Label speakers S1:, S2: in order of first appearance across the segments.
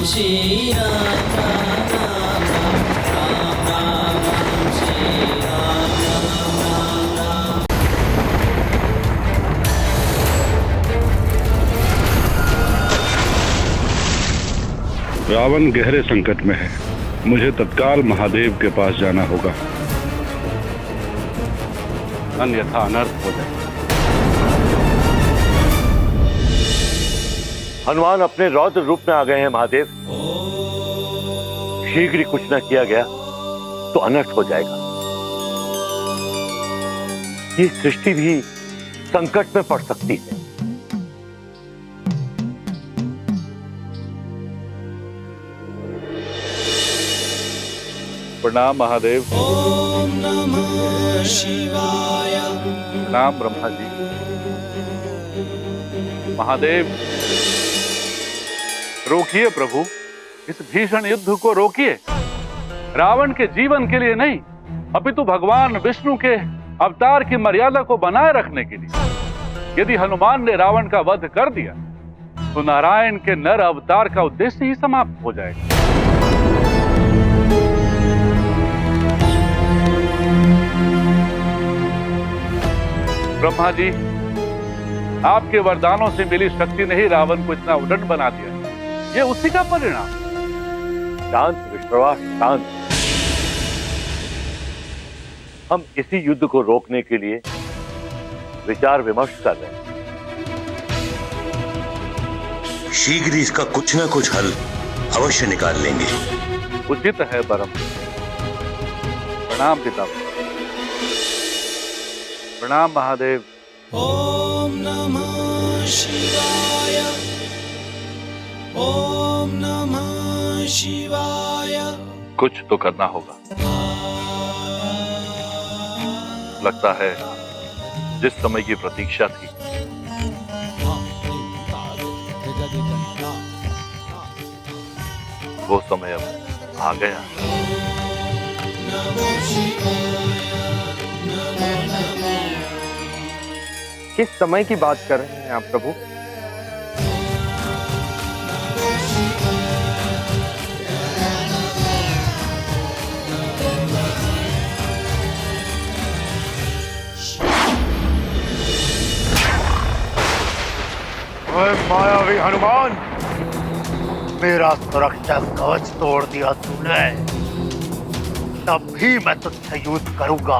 S1: श्री राम राम राम राम राम श्री राम राम राम।
S2: रावण गहरे संकट में है। मुझे तत्काल महादेव के पास जाना होगा, अन्यथा अनर्थ हो जाए।
S3: हनुमान अपने रौद्र रूप में आ गए हैं महादेव। शीघ्र ही कुछ न किया गया तो अनर्थ हो जाएगा। ये सृष्टि भी संकट में पड़ सकती है।
S2: प्रणाम महादेव।
S1: ओम नमः शिवाय।
S2: प्रणाम ब्रह्मा जी। महादेव, रोकिए प्रभु, इस भीषण युद्ध को रोकिए। रावण के जीवन के लिए नहीं, अपितु भगवान विष्णु के अवतार की मर्यादा को बनाए रखने के लिए। यदि हनुमान ने रावण का वध कर दिया तो नारायण के नर अवतार का उद्देश्य ही समाप्त हो जाएगा। ब्रह्मा जी, आपके वरदानों से मिली शक्ति ने ही रावण को इतना उद्दंड बना दिया। ये उसी का परिणाम।
S3: शांत विश्वास, शांत। हम इसी युद्ध को रोकने के लिए विचार विमर्श कर रहे हैं।
S4: शीघ्र ही इसका कुछ ना कुछ हल अवश्य निकाल लेंगे।
S2: उचित है परम। प्रणाम पिता। प्रणाम महादेव।
S1: ओम नमः शिवाय। ओम नमः शिवाय।
S2: कुछ तो करना होगा। लगता है जिस समय की प्रतीक्षा थी वो समय अब आ गया।
S5: किस समय की बात कर रहे हैं आप प्रभु?
S3: मायावी हनुमान, मेरा सुरक्षा कवच तोड़ दिया तूने। तब भी मैं तुझसे युद्ध करूंगा।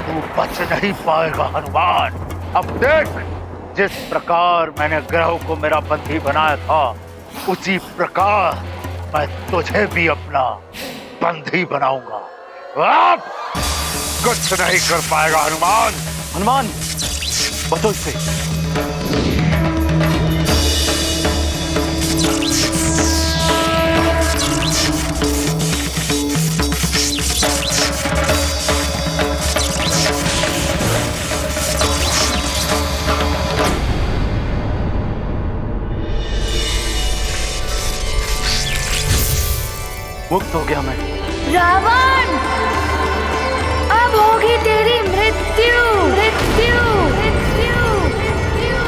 S3: तू बच नहीं पाएगा हनुमान। अब देख, जिस प्रकार मैंने ग्रह को मेरा बंदी बनाया था, उसी प्रकार मैं तुझे भी अपना बंदी बनाऊंगा। अब कुछ नहीं कर पाएगा हनुमान। हनुमान, बचो इससे। मुक्त हो गया मैं।
S6: रावण, अब होगी तेरी मृत्यु। मृत्यु, मृत्यु, मृत्यु,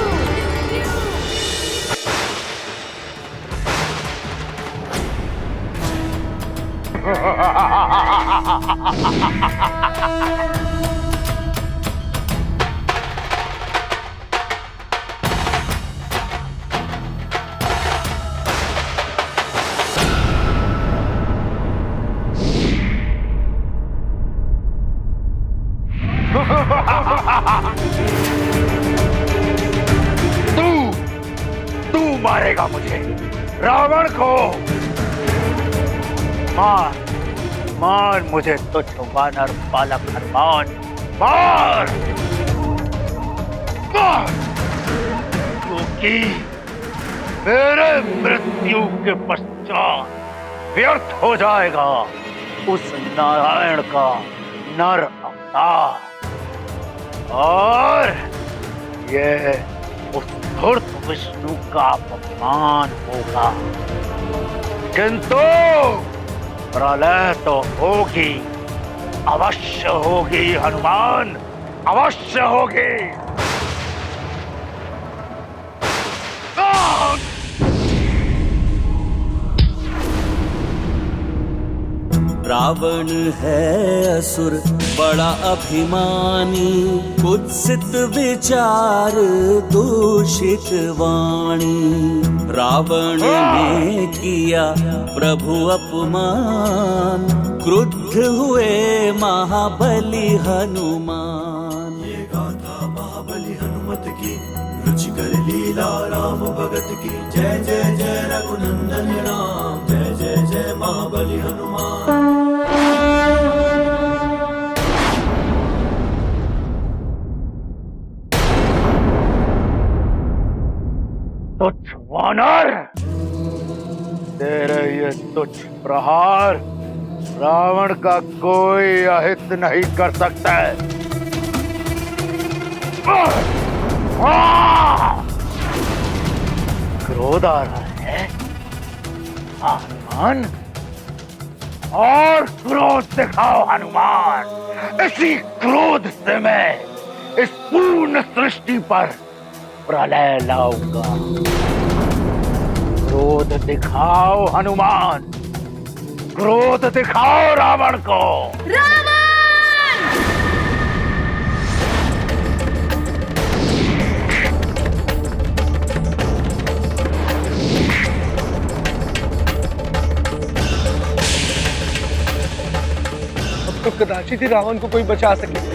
S3: तू मारेगा मुझे, रावण को। मार मार मुझे, तुझ वानर बालक हनुमान, मार मार, क्योंकि मेरे मृत्यु के पश्चात व्यर्थ हो जाएगा उस नारायण का नर अवतार, और ये उस धूर्त विष्णु का अपमान होगा। किंतु प्रलय तो होगी, अवश्य होगी हनुमान, अवश्य होगी।
S1: रावण है असुर बड़ा अभिमानी, कुत्सित विचार दूषित वाणी। रावण ने किया प्रभु अपमान, क्रुद्ध हुए महाबली हनुमान। ये गाथा महाबली हनुमत की, रुचिकर लीला राम भगत की। जय जय जय रघुनंदन राम, जय जय जय महाबली हनुमान।
S3: तुच्छ वानर, तेरे ये तुच्छ प्रहार रावण का कोई अहित नहीं कर सकता है। क्रोध आ रहा है हनुमान, और क्रोध दिखाओ हनुमान। इसी क्रोध से मैं इस पूर्ण सृष्टि पर प्रलय लाऊंगा। क्रोध दिखाओ हनुमान, क्रोध दिखाओ रावण को।
S5: अब तो कदाचित ही रावण को कोई बचा सके।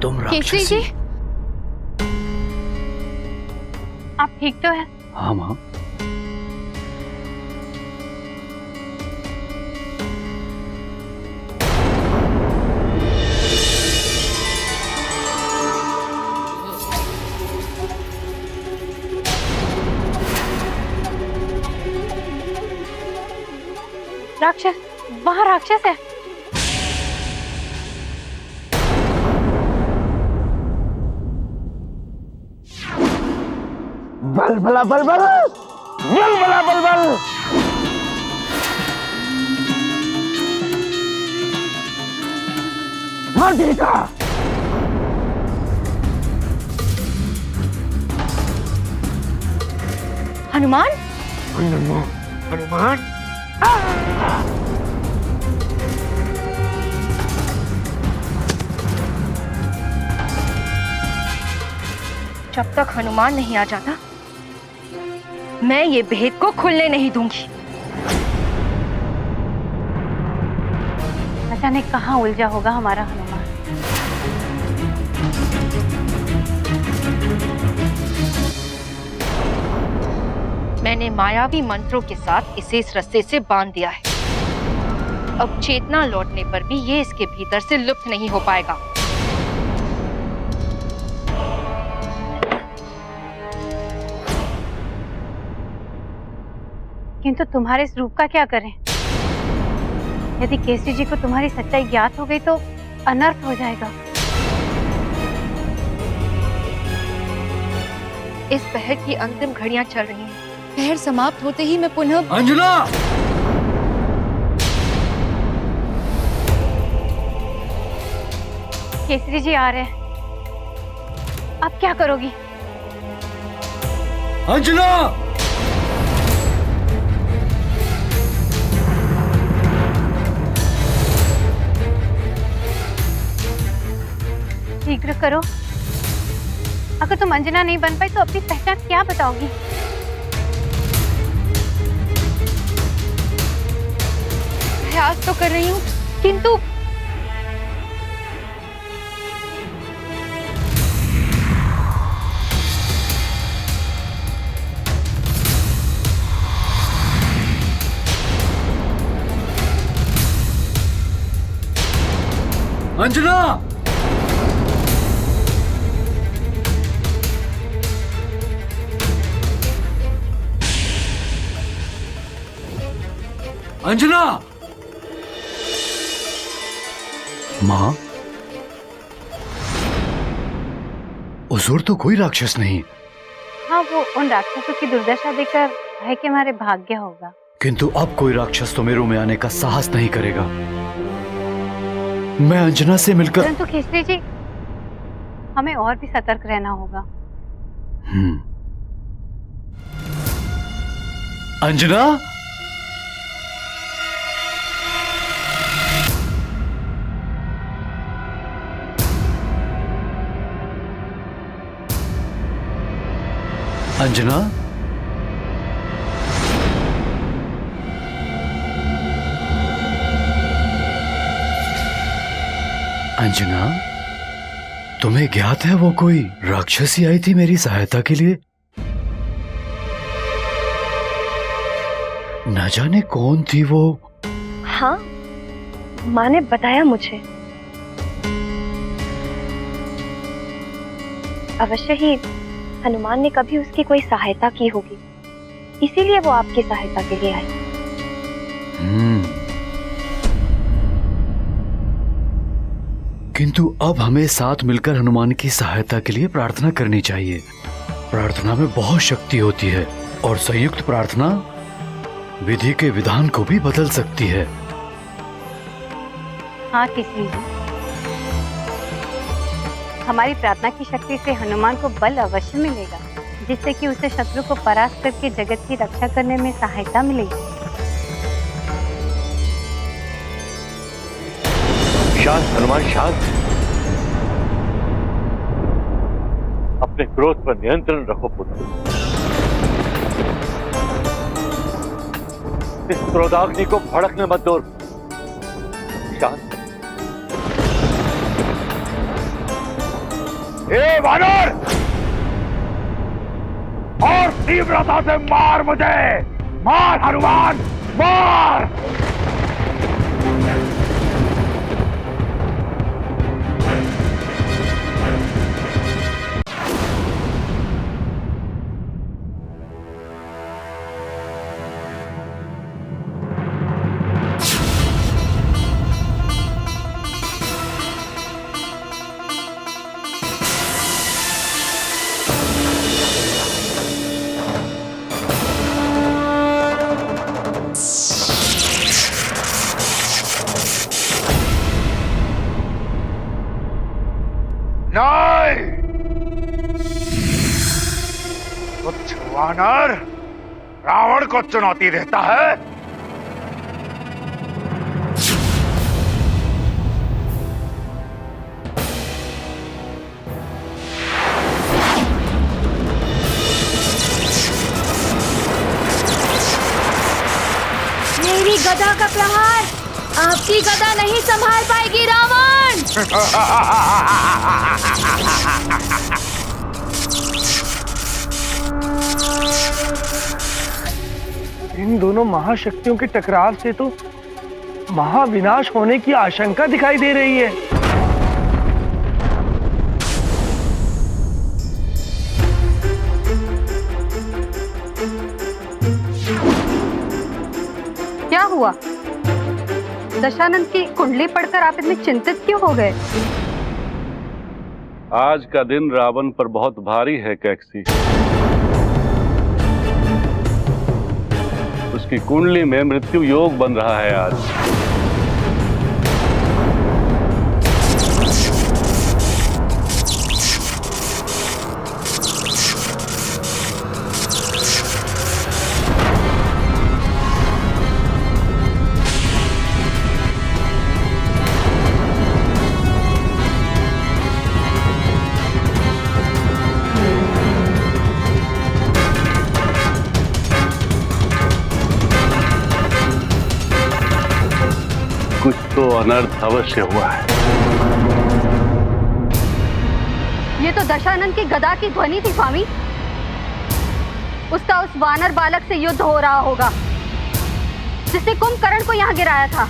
S3: तुम
S6: केसरी जी, आप ठीक तो हैं?
S2: हाँ माँ।
S6: राक्षस, वहाँ राक्षस है।
S3: बल भला बल बल, बल भला बल बल। हाँ देखा।
S6: हनुमान,
S3: हनुमान,
S6: जब तक हनुमान नहीं आ जाता मैं ये भेद को खुलने नहीं दूंगी। न जाने कहाँ उलझा होगा हमारा हनुमान। मैंने मायावी मंत्रों के साथ इसे इस रस्से से बांध दिया है। अब चेतना लौटने पर भी ये इसके भीतर से लुप्त नहीं हो पाएगा। किंतु तुम्हारे इस रूप का क्या करें? यदि केसरी जी को तुम्हारी सच्चाई ज्ञात हो गई तो अनर्थ हो जाएगा। इस पहर की अंतिम घड़ियां चल रही हैं। पहर समाप्त होते ही मैं पुनः
S1: अंजना,
S6: केसरी जी आ रहे हैं। अब क्या करोगी?
S1: अंजना,
S6: शीघ्र करो। अगर तुम अंजना नहीं बन पाई तो अपनी पहचान क्या बताओगी? प्रयास तो कर रही हूँ किंतु
S1: अंजना, अंजना।
S3: माँ, हुजूर तो कोई राक्षस नहीं।
S6: हाँ, वो उन राक्षसों की दुर्दशा देखकर भय के मारे भाग गया होगा।
S3: किंतु अब कोई राक्षस तो मेरू में आने का साहस नहीं करेगा। मैं अंजना से मिलकर।
S6: परंतु केसरी जी, हमें और भी सतर्क रहना होगा।
S1: अंजना, अंजना, अंजना, तुम्हें ज्ञात है वो कोई राक्षसी आई थी मेरी सहायता के लिए? न जाने कौन थी वो।
S7: हाँ, माँ ने बताया मुझे। अवश्य ही हनुमान ने कभी उसकी कोई सहायता की होगी, इसीलिए वो आपकी सहायता के लिए आई।
S1: किंतु अब हमें साथ मिलकर हनुमान की सहायता के लिए प्रार्थना करनी चाहिए। प्रार्थना में बहुत शक्ति होती है और संयुक्त प्रार्थना विधि के विधान को भी बदल सकती है।
S8: हाँ केसरी जी, हमारी प्रार्थना की शक्ति से हनुमान को बल अवश्य मिलेगा, जिससे कि उसे शत्रु को परास्त करके जगत की रक्षा करने में सहायता मिलेगी।
S3: शांत हनुमान, शांत। अपने क्रोध पर नियंत्रण रखो पुत्र। इस क्रोधाग्नि को भड़कने मत दो। शांत। ए वानर, और तीव्रता से मार मुझे, मार हनुमान, मार। तुच्छ वानर रावण को चुनौती देता है।
S7: मेरी गदा का प्रहार आपकी गदा नहीं संभाल पाएगी रावण।
S5: इन दोनों महाशक्तियों के टकराव से तो महाविनाश होने की आशंका दिखाई दे रही है।
S8: क्या हुआ? दशानंद की कुंडली पढ़कर आप इतने चिंतित क्यों हो गए?
S2: आज का दिन रावण पर बहुत भारी है कैकसी। उसकी कुंडली में मृत्यु योग बन रहा है आज। कुछ तो अनर्थ अवश्य हुआ है।
S8: ये तो दशानंद की गदा की ध्वनि थी स्वामी। उसका उस वानर बालक से युद्ध हो रहा होगा, जिसने कुंभकर्ण को यहाँ गिराया था।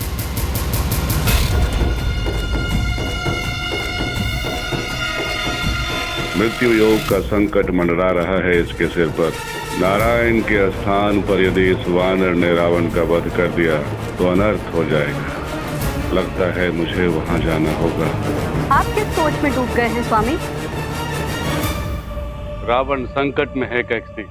S9: मृत्यु योग का संकट मंडरा रहा है इसके सिर पर। नारायण के स्थान पर यदि इस वानर ने रावण का वध कर दिया तो अनर्थ हो जाएगा। लगता है मुझे वहां जाना होगा।
S8: आप किस सोच में डूब गए हैं स्वामी?
S2: रावण संकट में है कैकसी।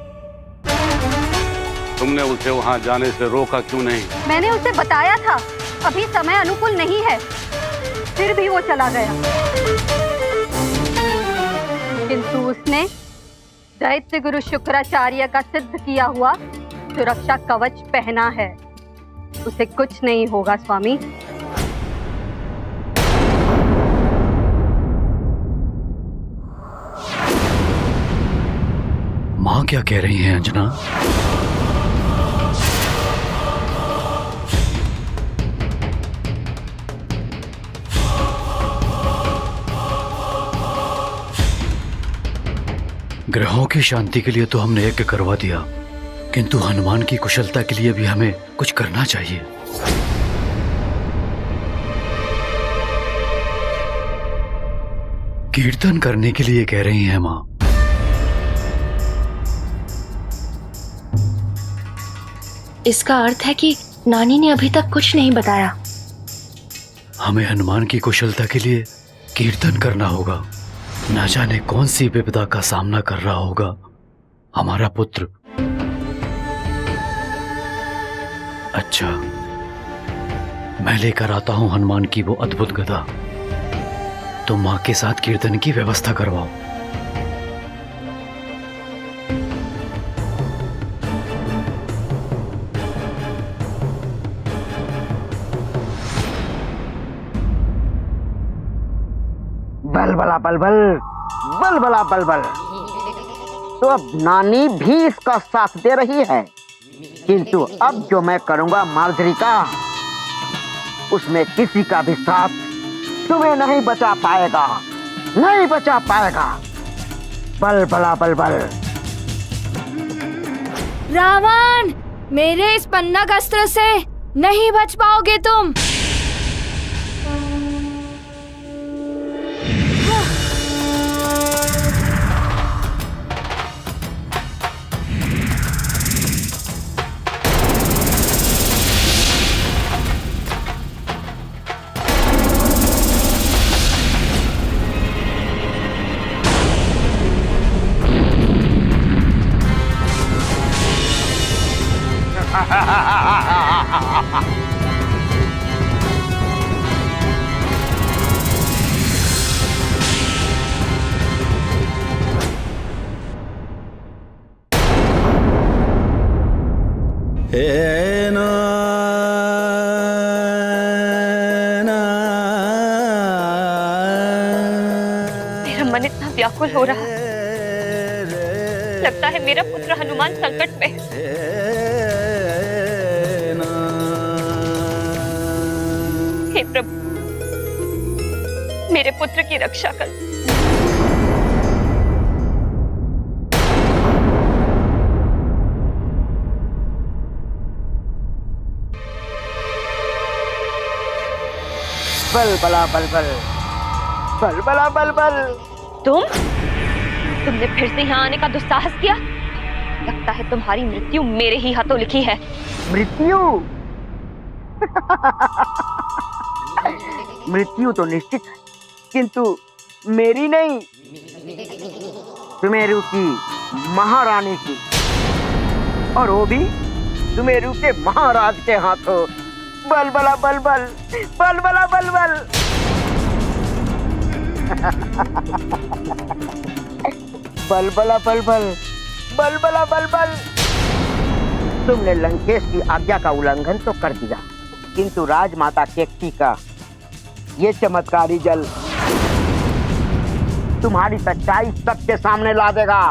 S2: तुमने उसे वहां जाने से रोका क्यों नहीं?
S8: मैंने उसे बताया था अभी समय अनुकूल नहीं है, फिर भी वो चला गया। किंतु उसने दैत्य गुरु शुक्राचार्य का सिद्ध किया हुआ सुरक्षा कवच पहना है, उसे कुछ नहीं होगा स्वामी।
S1: माँ क्या कह रही हैं अंजना? ग्रहों की शांति के लिए तो हमने यज्ञ करवा दिया, किंतु हनुमान की कुशलता के लिए भी हमें कुछ करना चाहिए। कीर्तन करने के लिए कह रही हैं माँ।
S7: इसका अर्थ है कि नानी ने अभी तक कुछ नहीं बताया।
S1: हमें हनुमान की कुशलता के लिए कीर्तन करना होगा। न जाने कौन सी विपदा का सामना कर रहा होगा हमारा पुत्र। अच्छा, मैं लेकर आता हूं हनुमान की वो अद्भुत गदा। तुम मां के साथ कीर्तन की व्यवस्था करवाओ।
S10: बलबला बलबल, बलबला बलबल। तो अब नानी भी इसका साथ दे रही है, किंतु अब जो मैं करूंगा मार्जरी का, उसमें किसी का भी साथ तुम्हें नहीं बचा पाएगा, नहीं बचा पाएगा। बलबला बलबल।
S11: रावण, मेरे इस पन्नग अस्त्र से नहीं बच पाओगे तुम।
S6: मेरा मन इतना व्याकुल हो रहा है, लगता है मेरा पुत्र हनुमान संकट में है। हे प्रभु, मेरे पुत्र की रक्षा कर।
S10: बलबला बलबल, बलबला बलबल।
S6: तुमने फिर से यहाँ आने का दुस्साहस किया। लगता है तुम्हारी मृत्यु मेरे ही हाथों लिखी है।
S10: मृत्यु? मृत्यु तो निश्चित है, किंतु मेरी नहीं, सुमेरु की महारानी की, और वो भी सुमेरु के महाराज के हाथों। बलबला बलबल, बलबला बलबल। बलबला बलबल, बलबला बलबल। तुमने लंकेश की आज्ञा का उल्लंघन तो कर दिया, किंतु राजमाता केकटी का ये चमत्कारी जल तुम्हारी सच्चाई सबके सामने ला देगा।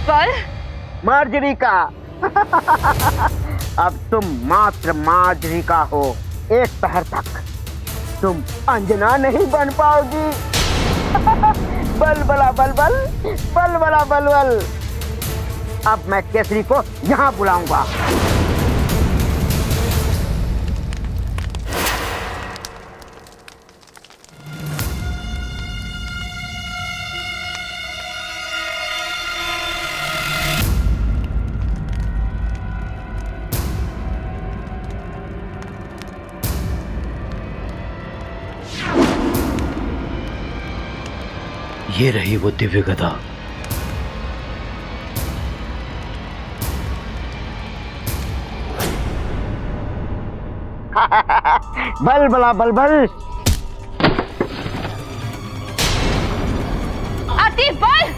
S6: बल
S10: मार्जरी का। अब तुम मात्र मार्जरी का हो। एक पहर तक तुम अंजना नहीं बन पाओगी। बलबला बलबल, बलबला बलबल। अब मैं केसरी को यहाँ बुलाऊंगा।
S1: ये रही वो दिव्य गदा।
S10: बल बला बल बल।
S6: अति बल,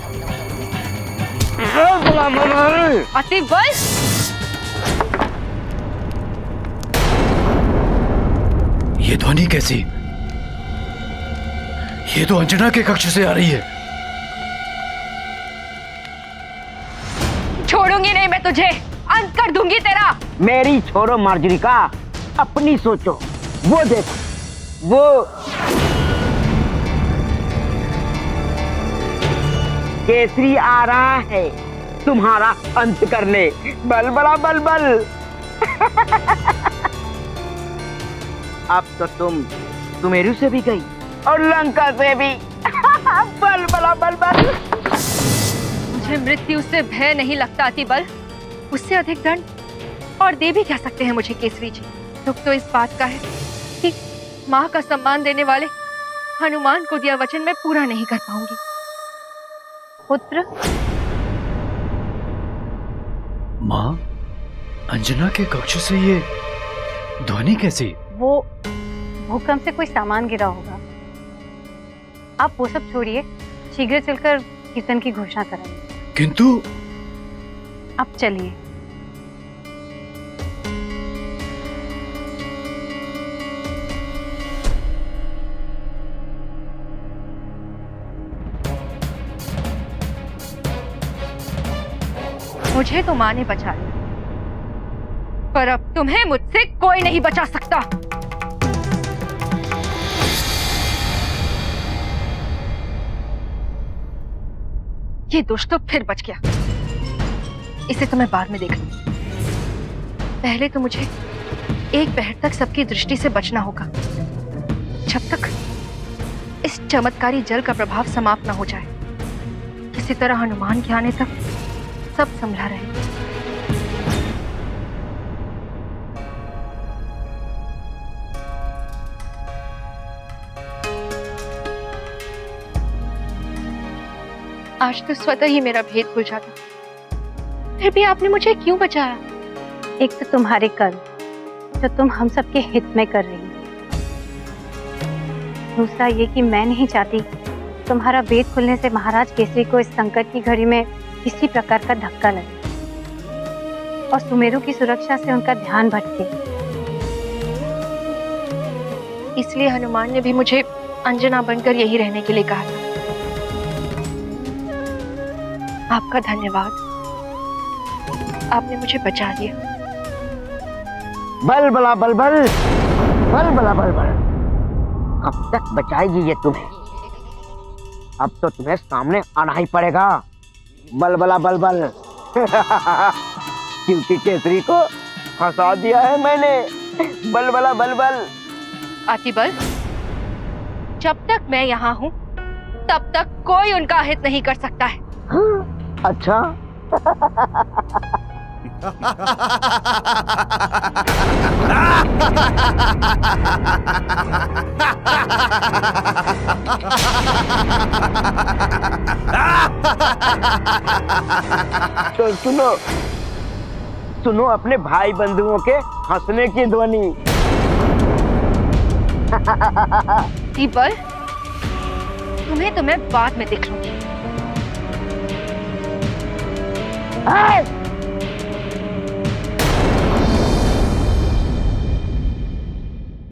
S10: बल बला बल बल।
S6: अति बल।
S1: ये ध्वनि कैसी? ये तो अंजना के कक्ष से आ रही है।
S6: छोड़ूंगी नहीं मैं तुझे, अंत कर दूंगी तेरा।
S10: मेरी छोड़ो मार्जरिका, अपनी सोचो। वो देखो, वो केसरी आ रहा है तुम्हारा अंत करने। बल बला बल बल। अब तो तुम सुमेरु से भी गई और लंका से भी। बल बला बल बल।
S6: मुझे मृत्यु से भय नहीं लगता अति बल, उससे अधिक दंड और दे भी क्या सकते हैं मुझे केसरी जी। दुख तो इस बात का है कि माँ का सम्मान देने वाले हनुमान को दिया वचन मैं पूरा नहीं कर पाऊंगी।
S8: पुत्र,
S1: माँ, अंजना के कक्ष से ये ध्वनि कैसी?
S8: वो भूकंप से कोई सामान गिरा होगा। आप वो सब छोड़िए, शीघ्र चलकर कीर्तन की घोषणा कराइए।
S1: किंतु
S8: अब चलिए।
S6: मुझे तो माँ ने बचा लिया, पर अब तुम्हें मुझसे कोई नहीं बचा सकता। ये दुष्ट तो फिर बच गया, इसे तो मैं बाद में देख लूंगी। पहले तो मुझे एक पहर तक सबकी दृष्टि से बचना होगा, जब तक इस चमत्कारी जल का प्रभाव समाप्त न हो जाए। किसी तरह हनुमान के आने तक सब संभला रहे। आज तो स्वतः ही मेरा भेद खुल जाता, फिर भी आपने मुझे क्यों बचाया?
S8: एक तो तुम्हारे कर्म जो तुम हम सबके हित में कर रही हो, दूसरा ये कि मैं नहीं चाहती तुम्हारा भेद खुलने से महाराज केसरी को इस संकट की घड़ी में किसी प्रकार का धक्का लगे और सुमेरु की सुरक्षा से उनका ध्यान भटके।
S6: इसलिए हनुमान ने भी मुझे अंजना बनकर यही रहने के लिए कहा था। आपका धन्यवाद, आपने मुझे बचा लिया।
S10: बल बला बल बल। बल बला बल बल। कब तक बचाएगी ये तुम्हें? अब तो तुम्हें सामने आना ही पड़ेगा। बल बला बल बल। क्योंकि केसरी को फंसा दिया है मैंने। बल बला बल बल।
S6: अति बल, जब तक मैं यहाँ हूँ तब तक कोई उनका हित नहीं कर सकता है।
S10: अच्छा। तो सुनो सुनो अपने भाई बंधुओं के हंसने की ध्वनि।
S6: बल, तुम्हें तो मैं बाद में देख लूंगी।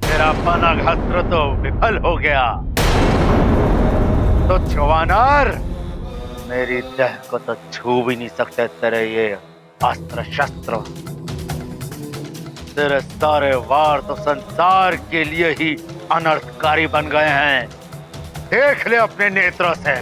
S3: तेरा पनाघास्त्र तो विफल हो गया। तो जवानर, मेरी देह को तो छू भी नहीं सकते तेरे ये अस्त्र शस्त्र। तेरे सारे वार तो संसार के लिए ही अनर्थकारी बन गए हैं। देख ले अपने नेत्रों से।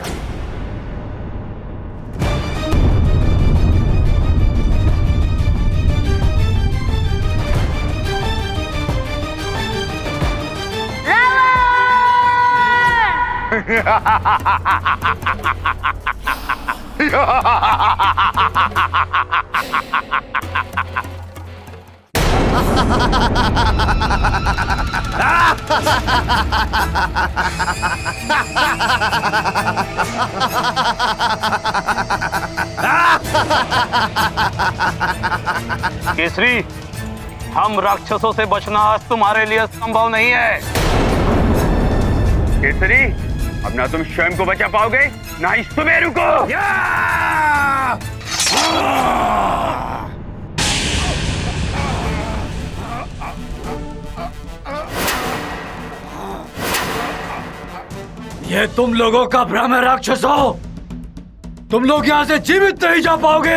S3: केसरी,
S12: हम राक्षसों से बचना आज तुम्हारे लिए संभव नहीं है।
S13: केसरी, अब ना तुम स्वयं को बचा पाओगे ना ही सुमेरु को।
S1: ये तुम लोगों का भ्रम है राक्षसों। तुम लोग यहाँ से जीवित नहीं जा पाओगे।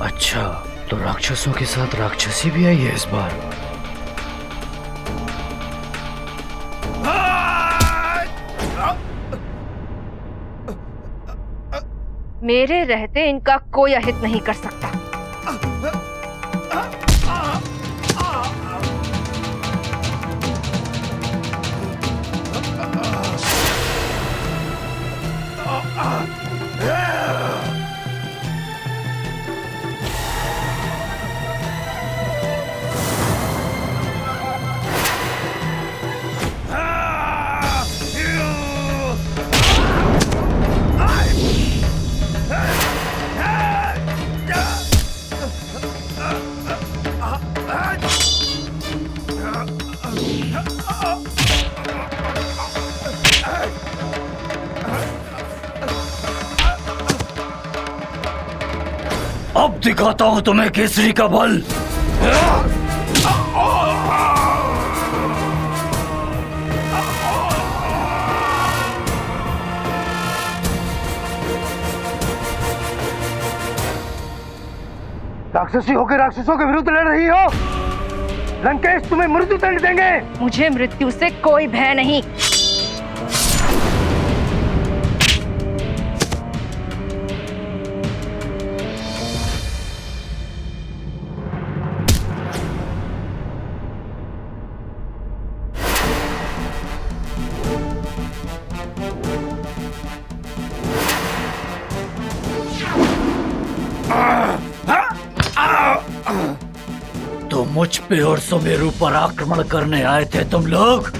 S1: अच्छा, तो राक्षसों के साथ राक्षसी भी आई है इस बार।
S6: मेरे रहते इनका कोई अहित नहीं कर सकता।
S1: अब दिखाता हूं तुम्हें केसरी का बल।
S5: राक्षसी होकर राक्षसों के विरुद्ध लड़ रही हो। लंकेश तुम्हें मृत्यु दंड देंगे।
S6: मुझे मृत्यु से कोई भय नहीं।
S1: तो मुझ पे और सुमेरु पर आक्रमण करने आए थे तुम लोग।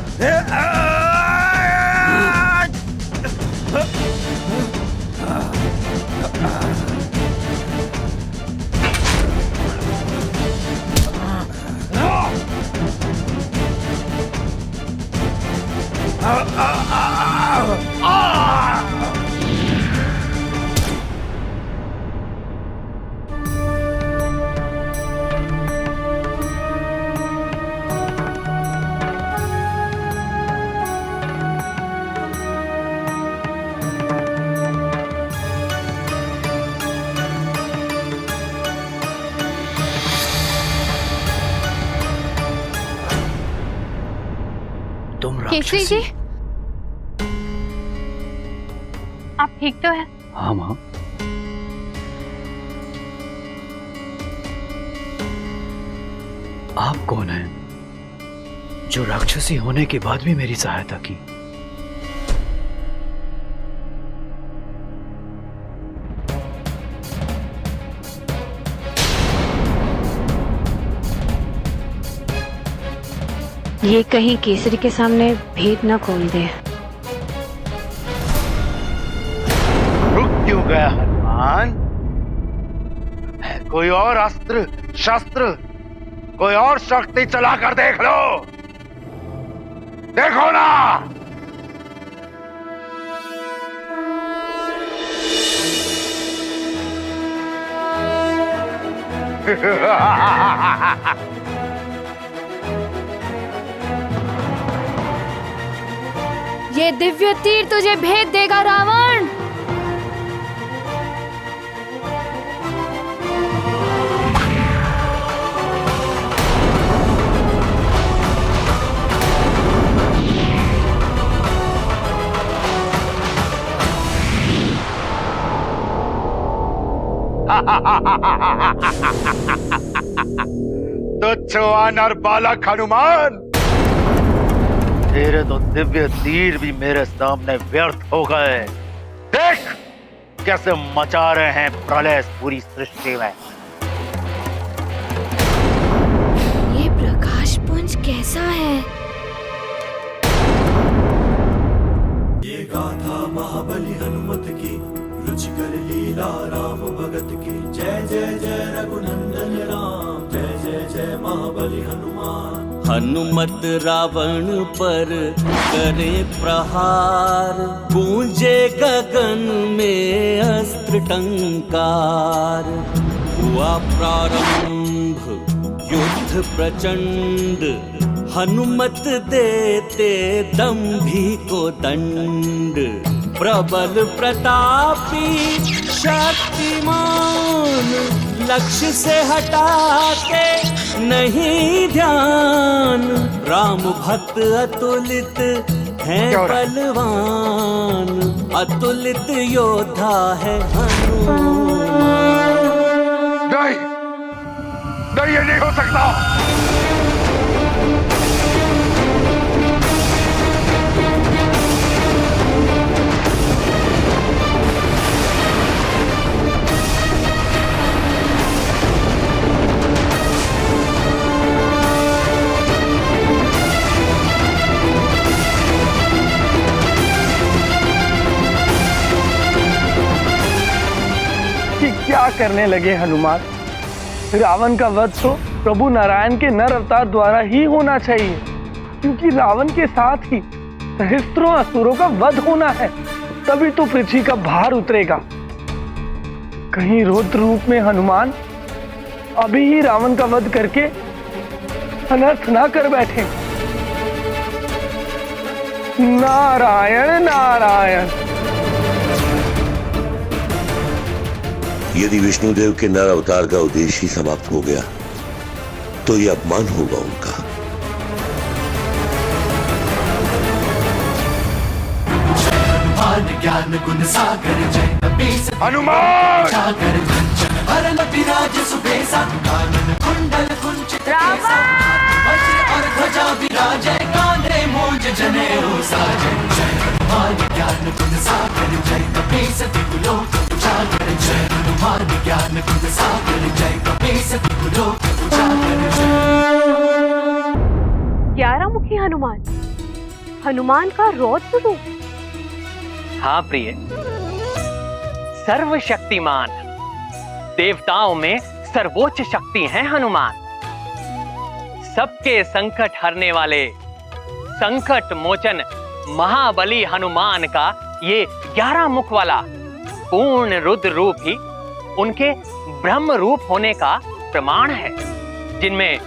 S11: केसरी जी,
S8: आप ठीक तो है?
S1: हाँ माँ। आप कौन हैं जो राक्षसी होने के बाद भी मेरी सहायता की?
S8: ये कहीं केसरी के सामने भेद न खोल दे।
S3: रुक क्यों गया हनुमान? कोई और अस्त्र शस्त्र, कोई और शक्ति चलाकर देख लो। देखो ना।
S11: ये दिव्य तीर तुझे भेद देगा रावण।
S3: तुच्छ वानर बालक हनुमान, तेरे तो दिव्य तीर भी मेरे सामने व्यर्थ हो गए। देख कैसे मचा रहे हैं प्रलय पूरी सृष्टि में।
S14: गाथा महाबली हनुमत की, रुचिकर लीला राम भगत की। जय जय जय रघुनंदन राम, जय जय जय महाबली हनुमान।
S15: हनुमत रावण पर करे प्रहार, गूंजे गगन में अस्त्र टंकार। हुआ प्रारंभ युद्ध प्रचंड, हनुमत देते दंभी को दंड। प्रबल प्रतापी शक्तिमान, लक्ष्य से हटा के नहीं ध्यान। राम भक्त अतुलित हैं बलवान, अतुलित योद्धा है हनुमान।
S3: नहीं, नहीं, ये नहीं हो सकता।
S5: क्या करने लगे हनुमान? रावण का वध तो प्रभु नारायण के नर अवतार द्वारा ही होना चाहिए, क्योंकि रावण के साथ ही सहस्त्रों असुरों का वध होना है, तभी तो पृथ्वी का भार उतरेगा। कहीं रुद्र रूप में हनुमान अभी ही रावण का वध करके अनर्थ ना कर बैठे। नारायण नारायण।
S4: यदि विष्णुदेव के नर अवतार का उद्देश्य ही समाप्त हो गया तो यह अपमान होगा उनका।
S14: ज्ञान गुण सागर जय कपीस
S3: हनुमान
S14: सागर कंचन हरण विराज सुबेसा, कानन कुंडल कुंचित केसा, वज्र और ध्वजा विराजय, कांधे मूंज जनेऊ साजय। जय हनुमान ज्ञान गुण सागर जय कपीस तिहुलोक उजागर। जय हनुमान ज्ञान गुण सागर जय कपीस तिहुलोक उजागर।
S16: 11 मुखी हनुमान, हनुमान का रौद्र रूप।
S17: हाँ प्रिय, सर्वशक्तिमान, देवताओं में सर्वोच्च शक्ति है हनुमान। सबके संकट हरने वाले संकट मोचन महाबली हनुमान का ये 11 मुख वाला पूर्ण रुद्र रूप ही उनके ब्रह्म रूप होने का प्रमाण है, जिनमें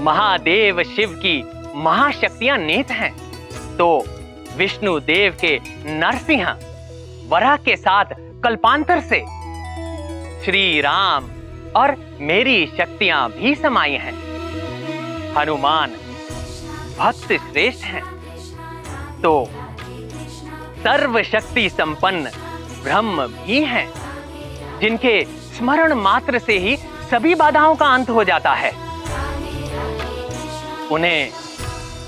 S17: महादेव शिव की महाशक्तियां निहित हैं। तो विष्णु देव के नरसिंह वराह के साथ कल्पांतर से श्री राम और मेरी शक्तियां भी समाई हैं। हनुमान भक्त श्रेष्ठ हैं, तो सर्वशक्ति संपन्न ब्रह्म भी हैं, जिनके स्मरण मात्र से ही सभी बाधाओं का अंत हो जाता है। उन्हें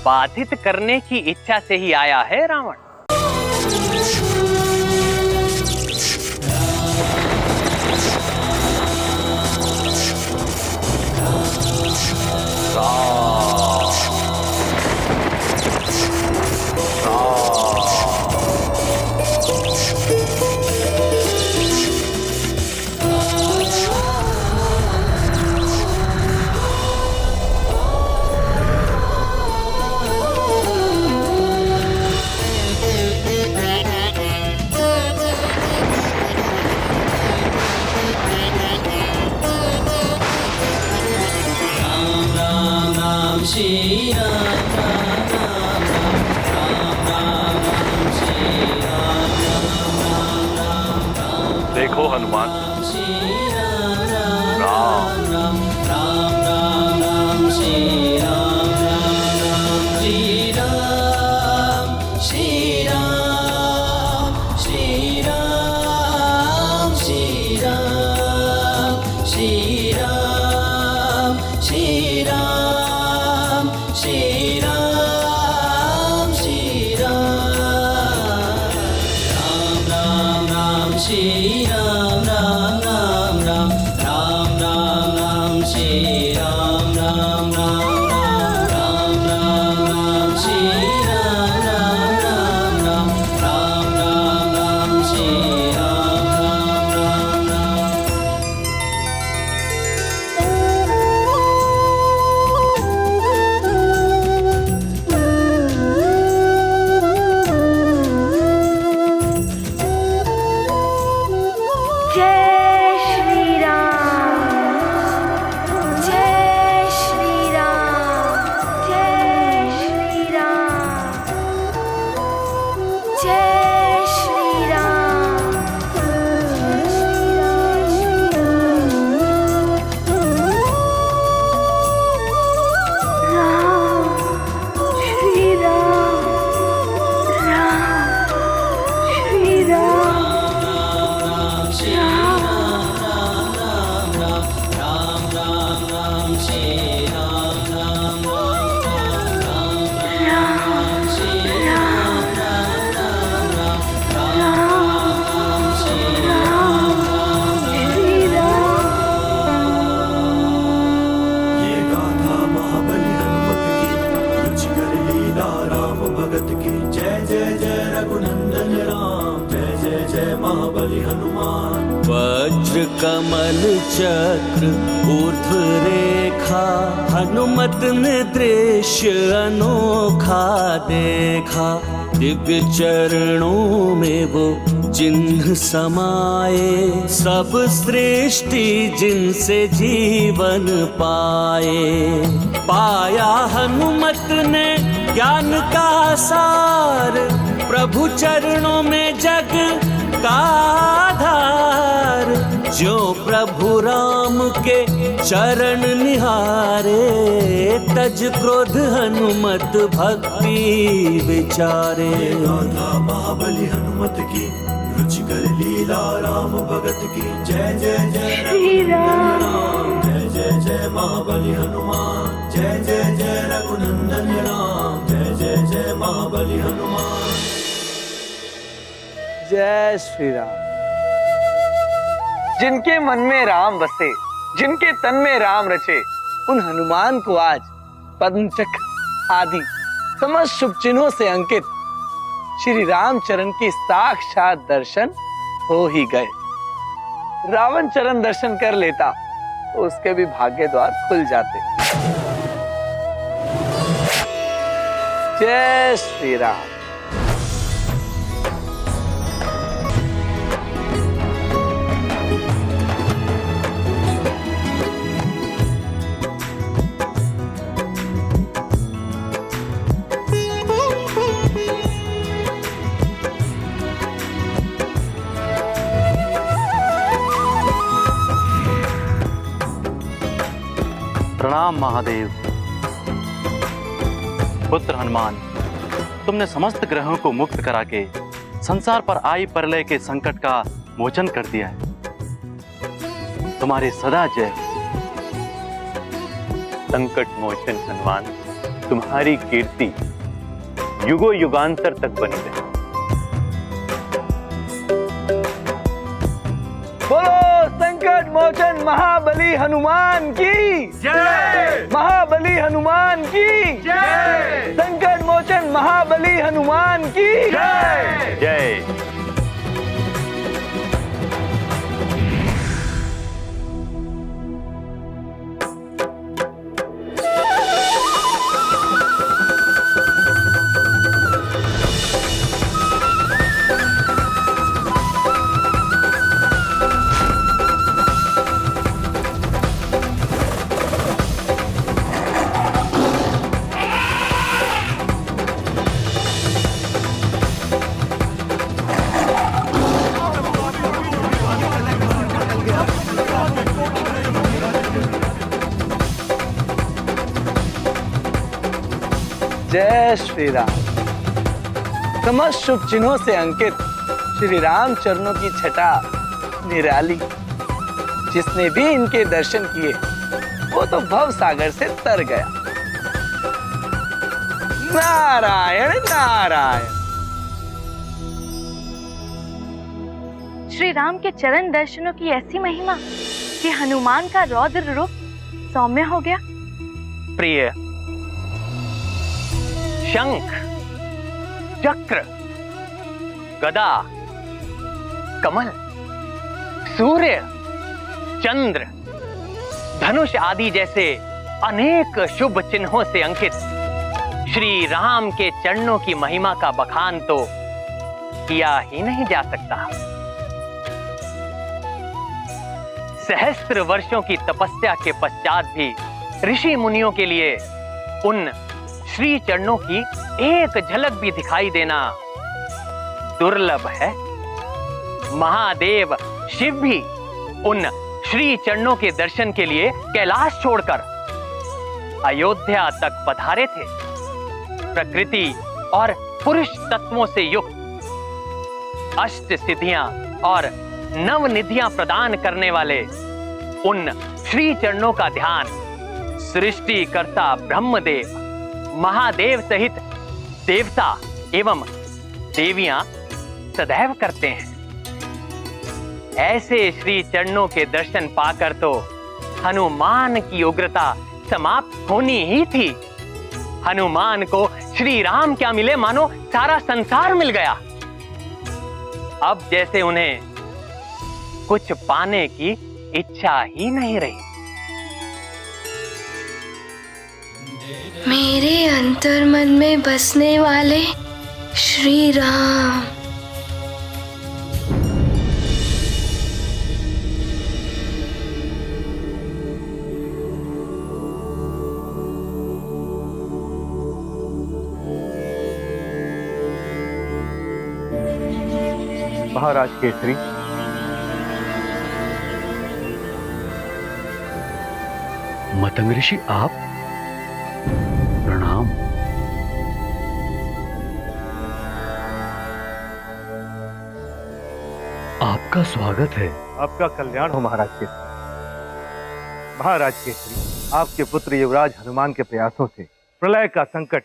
S17: बाधित करने की इच्छा से ही आया है रावण।
S14: श्री राम राम राम राम राम श्री राम राम राम राम।
S2: देखो हनुमान,
S14: राम राम राम राम राम श्री राम राम श्री राम श्री राम श्री राम श्री राम श्री राम श्री राम श्री राम श्री राम। राम राम राम श्री राम राम राम राम राम राम राम श्री राम राम राम राम राम राम राम श्री राम राम राम राम राम राम
S15: जय महाबली हनुमान। वज्र कमल चक्र ऊर्ध्व रेखा, हनुमत ने दृश्य अनोखा देखा। दिव्य चरणों में वो चिन्ह समाये, सब सृष्टि जिनसे जीवन पाए। पाया हनुमत ने ज्ञान का सार, प्रभु चरणों में जग का आधार। जो प्रभु राम के चरण निहारे, तज क्रोध हनुमत भक्ति विचारे। महाबली हनुमत की रुचिकर लीला, राम भगत की जय जय जय श्री राम। जय जय जय महाबली हनुमान, जय जय जय रघुनंदन राम। जय जय जय महाबली हनुमान।
S5: जय श्री राम। जिनके मन में राम बसे, जिनके तन में राम रचे, उन हनुमान को आज पद्म चक्र आदि समस्त शुभ चिन्हों से अंकित श्री रामचरण के साक्षात दर्शन हो ही गए। रावण चरण दर्शन कर लेता तो उसके भी भाग्य द्वार खुल जाते। जय श्री राम।
S18: प्रणाम महादेव। पुत्र हनुमान, तुमने समस्त ग्रहों को मुक्त करा के संसार पर आई प्रलय के संकट का मोचन कर दिया है। तुम्हारी सदा जय।
S17: संकट मोचन हनुमान, तुम्हारी कीर्ति युगों युगांतर तक बनी रहे।
S5: बोलो संकट मोचन महाबली हनुमान की जय। महाबली हनुमान की जय। संकट मोचन महाबली हनुमान की जय।
S17: जय।
S5: जय श्री राम। समस्त शुभ चिन्हों से अंकित श्री राम चरणों की छटा निराली। जिसने भी इनके दर्शन किए वो तो भव सागर से तर गया। नारायण नारायण।
S7: श्री राम के चरण दर्शनों की ऐसी महिमा कि हनुमान का रौद्र रूप सौम्य हो गया।
S17: प्रिय, शंख, चक्र, गदा, कमल, सूर्य, चंद्र, धनुष आदि जैसे अनेक शुभ चिन्हों से अंकित श्री राम के चरणों की महिमा का बखान तो किया ही नहीं जा सकता। सहस्त्र वर्षों की तपस्या के पश्चात भी ऋषि मुनियों के लिए उन श्री चरणों की एक झलक भी दिखाई देना दुर्लभ है। महादेव शिव भी उन श्री चरणों के दर्शन के लिए कैलाश छोड़कर अयोध्या तक पधारे थे। प्रकृति और पुरुष तत्वों से युक्त अष्ट सिद्धियां और नव निधियां प्रदान करने वाले उन श्री चरणों का ध्यान सृष्टिकर्ता ब्रह्मदेव, महादेव सहित देवता एवं देवियां सदैव करते हैं। ऐसे श्री चरणों के दर्शन पाकर तो हनुमान की उग्रता समाप्त होनी ही थी। हनुमान को श्री राम क्या मिले, मानो सारा संसार मिल गया। अब जैसे उन्हें कुछ पाने की इच्छा ही नहीं रही।
S11: मेरे अंतर्मन में बसने वाले श्री राम।
S19: महाराज केसरी,
S1: मतंग ऋषि, आप? प्रणाम। आपका स्वागत है।
S19: आपका कल्याण हो महाराज केसरी। महाराज केसरी, आपके पुत्र युवराज हनुमान के प्रयासों से प्रलय का संकट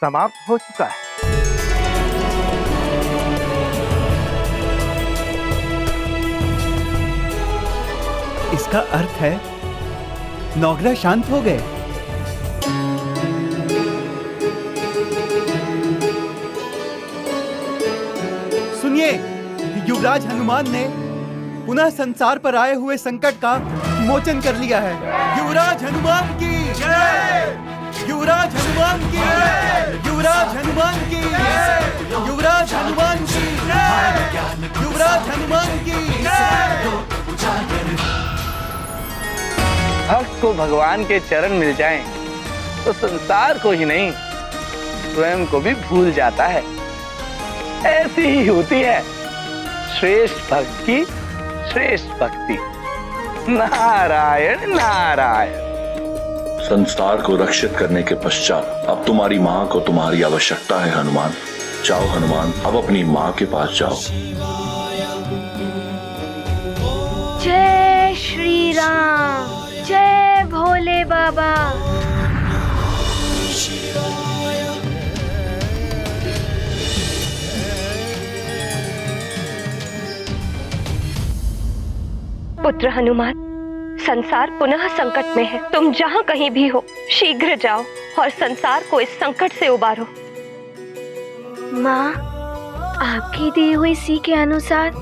S19: समाप्त हो चुका है।
S20: इसका अर्थ है नौग्रह शांत हो गए। सुनिए, युवराज हनुमान ने पुनः संसार पर आए हुए संकट का मोचन कर लिया है। युवराज हनुमान की जय! युवराज हनुमान की जय! युवराज हनुमान की जय! युवराज हनुमान की जय! युवराज हनुमान की जय!
S5: भक्त को भगवान के चरण मिल जाएं, तो संसार को ही नहीं स्वयं को भी भूल जाता है। ऐसी ही होती है श्रेष्ठ भक्त की श्रेष्ठ भक्ति। नारायण नारायण।
S21: संसार को रक्षित करने के पश्चात अब तुम्हारी माँ को तुम्हारी आवश्यकता है हनुमान। जाओ हनुमान, अब अपनी माँ के पास जाओ।
S11: जय श्री राम, जय भोले बाबा।
S16: पुत्र हनुमान, संसार पुनः संकट में है। तुम जहाँ कहीं भी हो, शीघ्र जाओ और संसार को इस संकट से उबारो।
S11: माँ, आपकी दी हुई सीख के अनुसार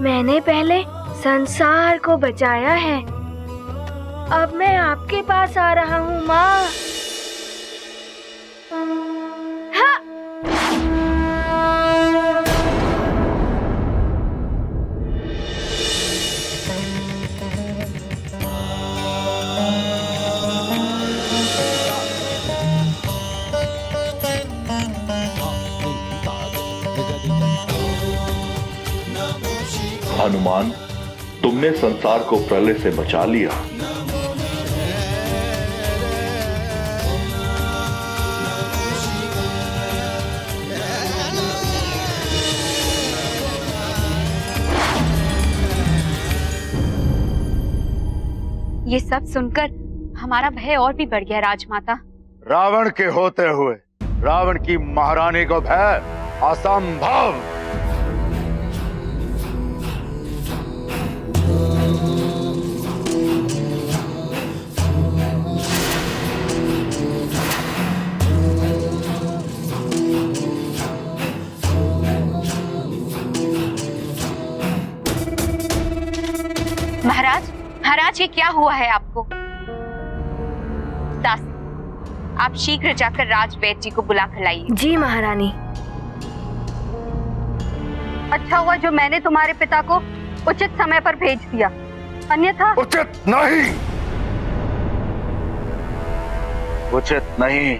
S11: मैंने पहले संसार को बचाया है। अब मैं आपके पास आ रहा हूँ माँ।
S21: हनुमान, तुमने संसार को प्रलय से बचा लिया।
S8: ये सब सुनकर हमारा भय और भी बढ़ गया राजमाता।
S3: रावण के होते हुए रावण की महारानी को भय असंभव।
S8: महाराज, ये क्या हुआ है आपको? दास, आप शीघ्र जाकर राजवैद्य जी को बुला कर लाइए।
S11: जी महारानी।
S8: अच्छा हुआ जो मैंने तुम्हारे पिता को उचित समय पर भेज दिया, अन्यथा।
S3: उचित नहीं, उचित नहीं,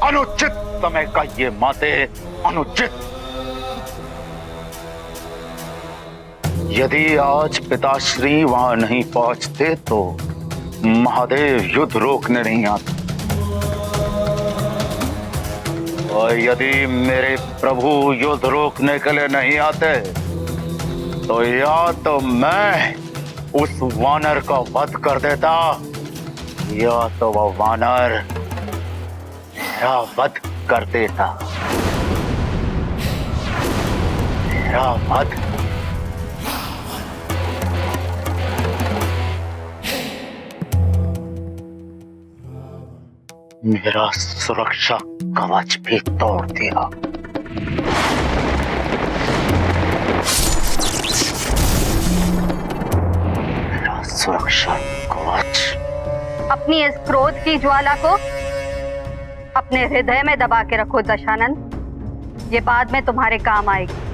S3: अनुचित समय का ये माते, अनुचित। यदि आज पिताश्री वहां नहीं पहुंचते तो महादेव युद्ध रोकने नहीं आते, और यदि मेरे प्रभु युद्ध रोकने के लिए नहीं आते तो या तो मैं उस वानर का वध कर देता, या तो वह वानर मेरा वध कर देता। मेरा वध। मेरा सुरक्षा कवच भी तोड़ दिया।
S8: अपनी इस क्रोध की ज्वाला को अपने हृदय में दबा के रखो दशानन, ये बाद में तुम्हारे काम आएगी।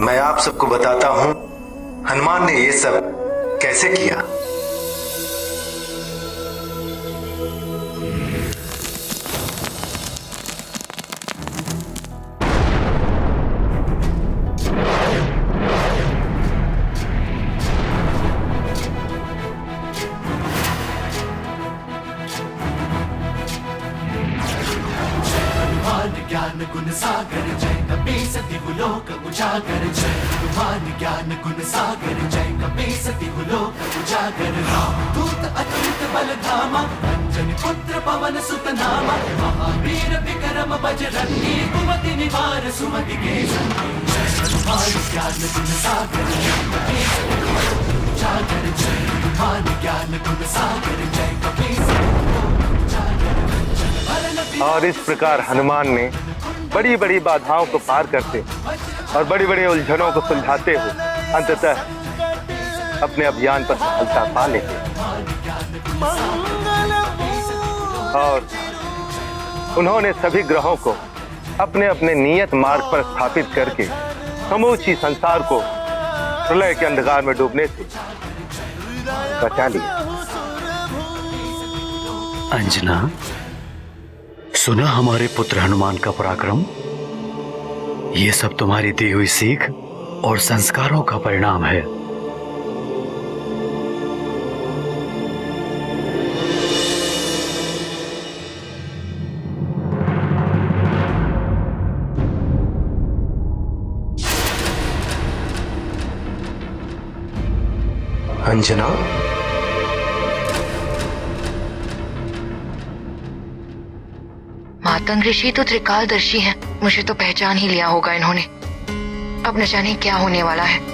S9: मैं आप सबको बताता हूं हनुमान ने ये सब कैसे किया।
S14: ज्ञान गुण सागर जय कपीसति लोक उजागर, जय हनुमान ज्ञान गुण सागर जय कपीसति लोक उजागर। राम दूत अतुलित बल धामा, अंजनी पुत्र पवन सुत नामा, महावीर विक्रम बजरंगी, कुमति निवार सुमति के संगी। जय हनुमान ज्ञान गुण सागर जय कपीसति लोक उजागर, जय हनुमान ज्ञान गुण सागर जय कपीसति लोक उजागर।
S19: और इस प्रकार हनुमान ने बड़ी बड़ी बाधाओं को पार करते और बड़ी बड़ी उलझनों को सुलझाते हुए अंततः अपने अभियान पर सफलता पा लेते और उन्होंने सभी ग्रहों को अपने अपने नियत मार्ग पर स्थापित करके समूची संसार को प्रलय के अंधकार में डूबने से बचा लिया।
S1: अंजना, सुना हमारे पुत्र हनुमान का पराक्रम? ये सब तुम्हारी दी हुई सीख और संस्कारों का परिणाम है।
S9: अंजना,
S22: मातंग ऋषि तो त्रिकालदर्शी हैं, मुझे तो पहचान ही लिया होगा इन्होंने। अब न जाने क्या होने वाला है।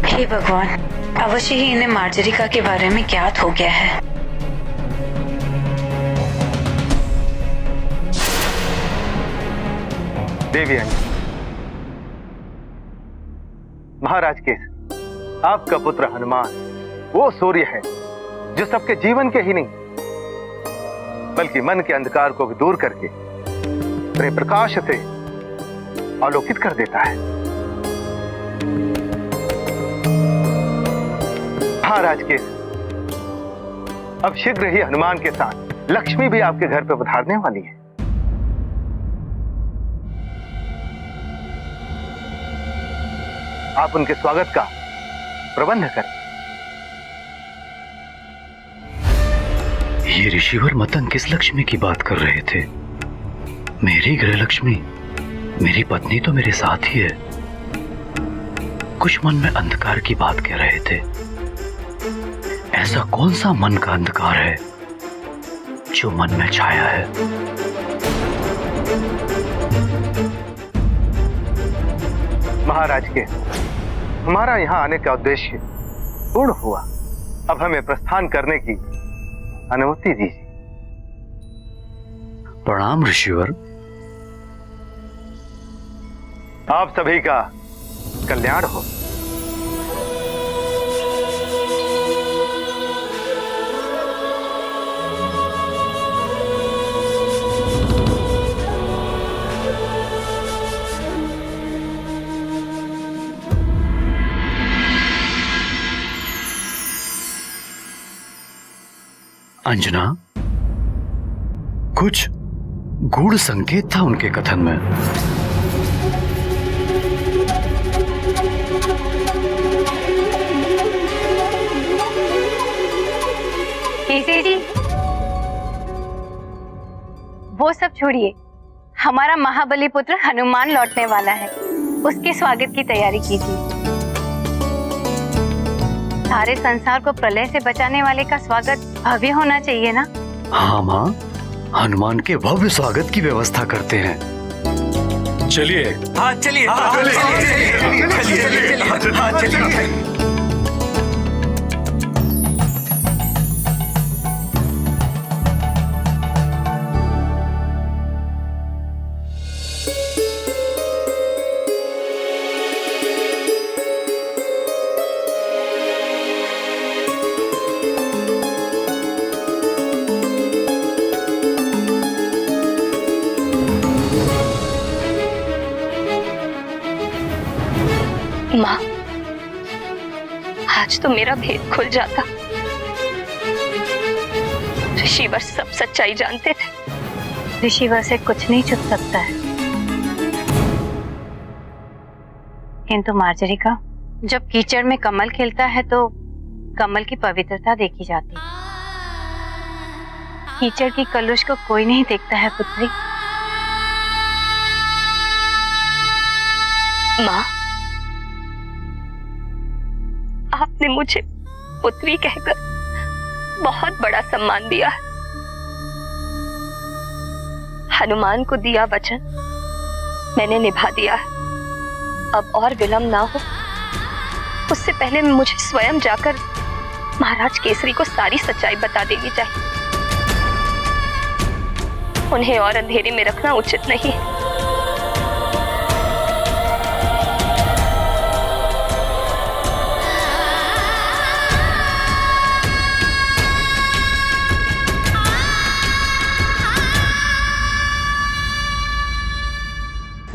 S23: हे भगवान, अवश्य ही इन्हें मार्जरिका के बारे में ज्ञात हो गया है।
S19: देवी अंजनी, महाराज के आपका पुत्र हनुमान वो सूर्य है जो सबके जीवन के ही नहीं बल्कि मन के अंधकार को भी दूर करके अपने प्रकाश से आलोकित कर देता है। महाराज के अब शीघ्र ही हनुमान के साथ लक्ष्मी भी आपके घर पर पधारने वाली है। आप उनके स्वागत का प्रबंध करें।
S1: ये ऋषिवर मतंग किस लक्ष्मी की बात कर रहे थे? मेरी गृह लक्ष्मी, मेरी पत्नी तो मेरे साथ ही है। कुछ मन में अंधकार की बात कह रहे थे। ऐसा कौन सा मन का अंधकार है जो मन में छाया है?
S19: महाराज के हमारा यहाँ आने का उद्देश्य पूर्ण हुआ। अब हमें प्रस्थान करने की अनुमति दीजिए।
S1: प्रणाम ऋषिवर।
S19: आप सभी का कल्याण हो।
S1: अंजना, कुछ गूढ़ संकेत था उनके कथन में।
S8: कैसे जी? वो सब छोड़िए, हमारा महाबली पुत्र हनुमान लौटने वाला है, उसके स्वागत की तैयारी कीजिए। सारे संसार को प्रलय से बचाने वाले का स्वागत भव्य होना चाहिए ना?
S1: हाँ माँ, हनुमान के भव्य स्वागत की व्यवस्था करते हैं। चलिए।
S14: हाँ चलिए, चलिए।
S16: माँ, आज तो मेरा भेद खुल जाता। ऋषिवर सब सच्चाई जानते थे।
S8: ऋषिवर से कुछ नहीं छुप सकता है, किंतु मार्जरिका, जब कीचड़ में कमल खिलता है तो कमल की पवित्रता देखी जाती है। कीचड़ की कलुष को कोई नहीं देखता है पुत्री।
S16: माँ, आपने मुझे पुत्री कहकर बहुत बड़ा सम्मान दिया है। हनुमान को दिया वचन मैंने निभा दिया है। अब और विलंब ना हो, उससे पहले मुझे स्वयं जाकर महाराज केसरी को सारी सच्चाई बता देनी चाहिए। उन्हें और अंधेरे में रखना उचित नहीं है।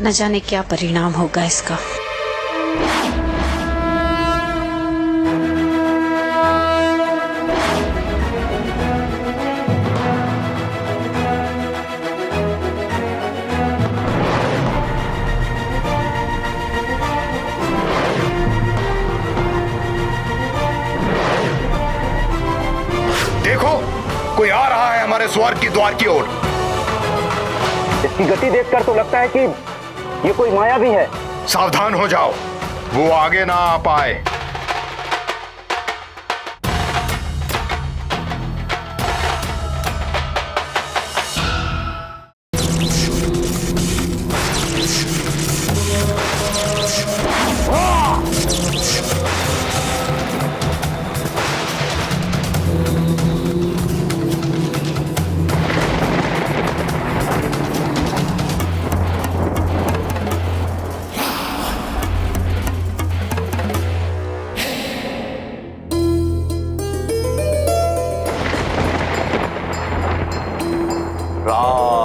S23: न जाने क्या परिणाम होगा इसका।
S10: देखो, कोई आ रहा है हमारे स्वर्ग की द्वार की ओर।
S12: इसकी गति देखकर तो लगता है कि ये कोई माया भी है।
S10: सावधान हो जाओ, वो आगे ना आ पाए।
S19: राम